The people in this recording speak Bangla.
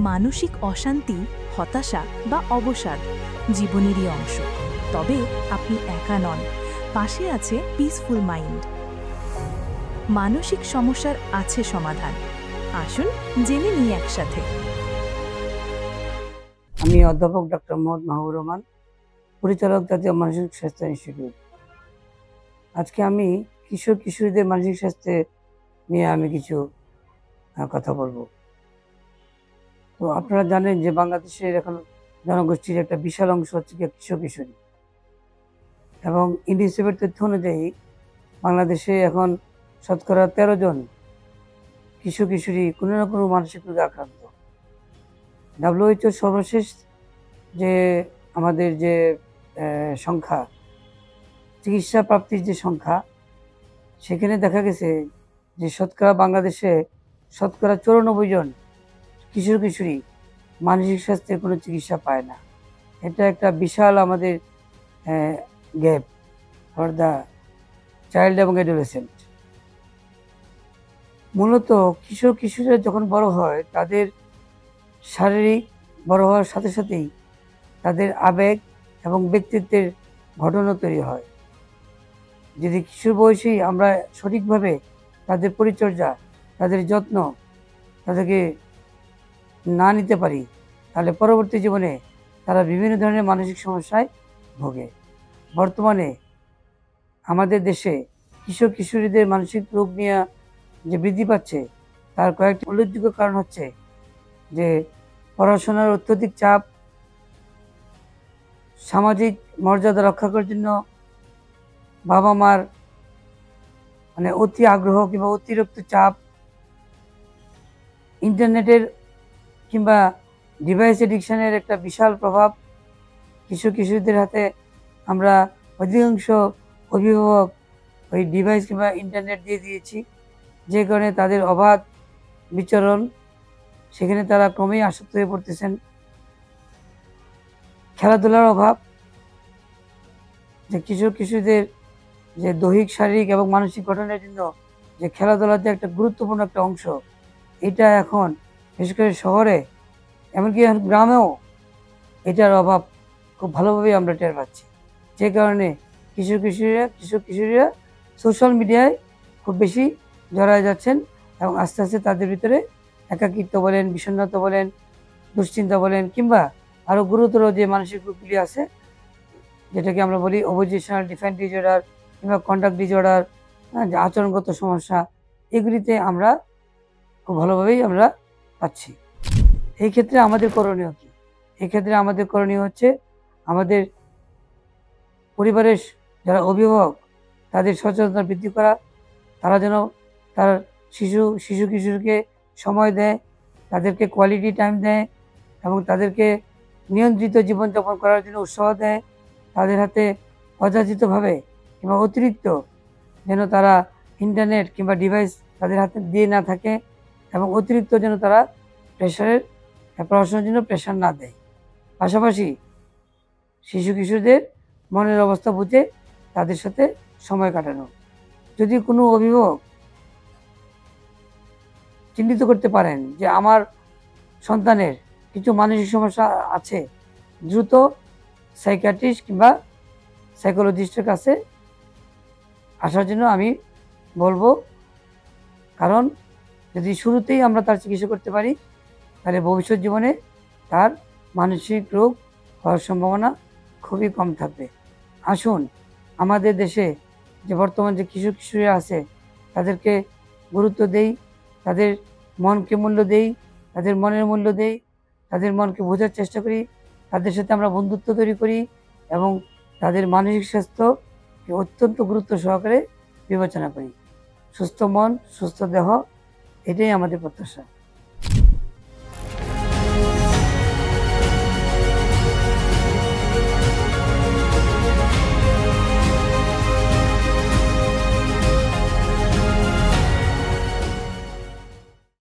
মানসিক অশান্তি, হতাশা বা অবসাদ জীবনেরই অংশ। তবে আপনি একা নন, পাশে আছে পিসফুল মাইন্ড। মানসিক সমস্যার আছে সমাধান। আসুন জেনে নিই একসাথে। আমি অধ্যাপক ডক্টর মোহাম্মদ মাহবুব রহমান, পরিচালক জাতীয় মানসিক স্বাস্থ্য ইনস্টিটিউট। আজকে আমি কিশোর কিশোরীদের মানসিক স্বাস্থ্য নিয়ে আমি কিছু কথা বলবো। তো আপনারা জানেন যে বাংলাদেশের এখন জনগোষ্ঠীর একটা বিশাল অংশ হচ্ছে কিশোর কিশোরী, এবং ইউনিসেফের তথ্য অনুযায়ী বাংলাদেশে এখন শতকরা 13 জন কিশোর কিশোরী কোনো না কোনো মানসিক রোগে আক্রান্ত। WHO সর্বশেষ যে আমাদের যে সংখ্যা, চিকিৎসা প্রাপ্তির যে সংখ্যা, সেখানে দেখা গেছে যে বাংলাদেশে শতকরা 94 জন কিশোর কিশোরী মানসিক স্বাস্থ্যের কোনো চিকিৎসা পায় না। এটা একটা বিশাল আমাদের গ্যাপ ফর দ্য চাইল্ড এবং অ্যাডোলেসেন্ট। মূলত কিশোর কিশোরীরা যখন বড় হয়, তাদের শারীরিক বড় হওয়ার সাথে সাথেই তাদের আবেগ এবং ব্যক্তিত্বের ঘটনা তৈরি হয়। যদি কিশোর বয়সেই আমরা সঠিকভাবে তাদের পরিচর্যা, তাদের যত্ন, তাদেরকে না নিতে পারি, তাহলে পরবর্তী জীবনে তারা বিভিন্ন ধরনের মানসিক সমস্যায় ভোগে। বর্তমানে আমাদের দেশে কিশোর কিশোরীদের মানসিক রোগ নিয়ে যে বৃদ্ধি পাচ্ছে, তার কয়েকটি উল্লেখযোগ্য কারণ হচ্ছে যে পড়াশোনার অত্যধিক চাপ, সামাজিক মর্যাদা রক্ষা করার জন্য বাবা মার অতি আগ্রহ কিংবা অতিরিক্ত চাপ, ইন্টারনেটের কিংবা ডিভাইস এডিকশনের একটা বিশাল প্রভাব কিশোর কিশোরীদের হাতে। আমরা অধিকাংশ অভিভাবক ওই ডিভাইস কিংবা ইন্টারনেট দিয়ে দিয়েছি, যে কারণে তাদের অবাধ বিচরণ, সেখানে তারা ক্রমেই আসক্ত হয়ে পড়তেছেন। খেলাধুলার অভাব, যে কিশোর কিশোরীদের যে দৈহিক, শারীরিক এবং মানসিক গঠনের জন্য যে খেলাধুলার যে একটা গুরুত্বপূর্ণ একটা অংশ, এটা এখন বিশেষ করে শহরে, এমনকি গ্রামেও এটার অভাব খুব ভালোভাবেই আমরা টের পাচ্ছি। যে কারণে কিশোর কিশোরীরা সোশ্যাল মিডিয়ায় খুব বেশি জড়ায় যাচ্ছেন, এবং আস্তে আস্তে তাদের ভিতরে একাকিত্ব বলেন, বিষণ্ণতা বলেন, দুশ্চিন্তা বলেন, কিংবা আরও গুরুতর যে মানসিক রোগগুলি আছে, যেটাকে আমরা বলি অপোজিশনাল ডিফেন্স ডিসঅর্ডার কিংবা কন্ডাক্ট ডিসঅর্ডার, যে আচরণগত সমস্যা, এগুলিতে আমরা খুব ভালোভাবেই আমরা পাচ্ছি। এই ক্ষেত্রে আমাদের করণীয় কী? এক্ষেত্রে আমাদের করণীয় হচ্ছে আমাদের পরিবারের যারা অভিভাবক, তাদের সচেতনতা বৃদ্ধি করা। তারা যেন তার শিশু কিশোরকে সময় দেয়, তাদেরকে কোয়ালিটি টাইম দেয়, এবং তাদেরকে নিয়ন্ত্রিত জীবনযাপন করার জন্য উৎসাহ দেয়। তাদের হাতে অযাচিতভাবে কিংবা অতিরিক্ত যেন তারা ইন্টারনেট কিংবা ডিভাইস তাদের হাতে দিয়ে না থাকে, এবং অতিরিক্ত যেন তারা পড়াশোনার জন্য প্রেশার না দেয়। পাশাপাশি শিশু কিশোরদের মনের অবস্থা বুঝে তাদের সাথে সময় কাটানো। যদি কোনো অভিভাবক চিহ্নিত করতে পারেন যে আমার সন্তানের কিছু মানসিক সমস্যা আছে, দ্রুত সাইকিয়াট্রিস্ট কিংবা সাইকোলজিস্টের কাছে আসার জন্য আমি বলবো। কারণ যদি শুরুতেই আমরা তার চিকিৎসা করতে পারি, তাহলে ভবিষ্যৎ জীবনে তার মানসিক রোগ হওয়ার সম্ভাবনা খুবই কম থাকবে। আসুন আমাদের দেশে যে বর্তমান যে কিশোর কিশোরীরা আছে, তাদেরকে গুরুত্ব দেই, তাদের মনকে মূল্য দেই, তাদের মনের মূল্য দেই, তাদের মনকে বোঝার চেষ্টা করি, তাদের সাথে আমরা বন্ধুত্ব তৈরি করি, এবং তাদের মানসিক স্বাস্থ্যকে অত্যন্ত গুরুত্ব সহকারে বিবেচনা করি। সুস্থ মন, সুস্থ দেহ, এটাই আমাদের প্রত্যাশা।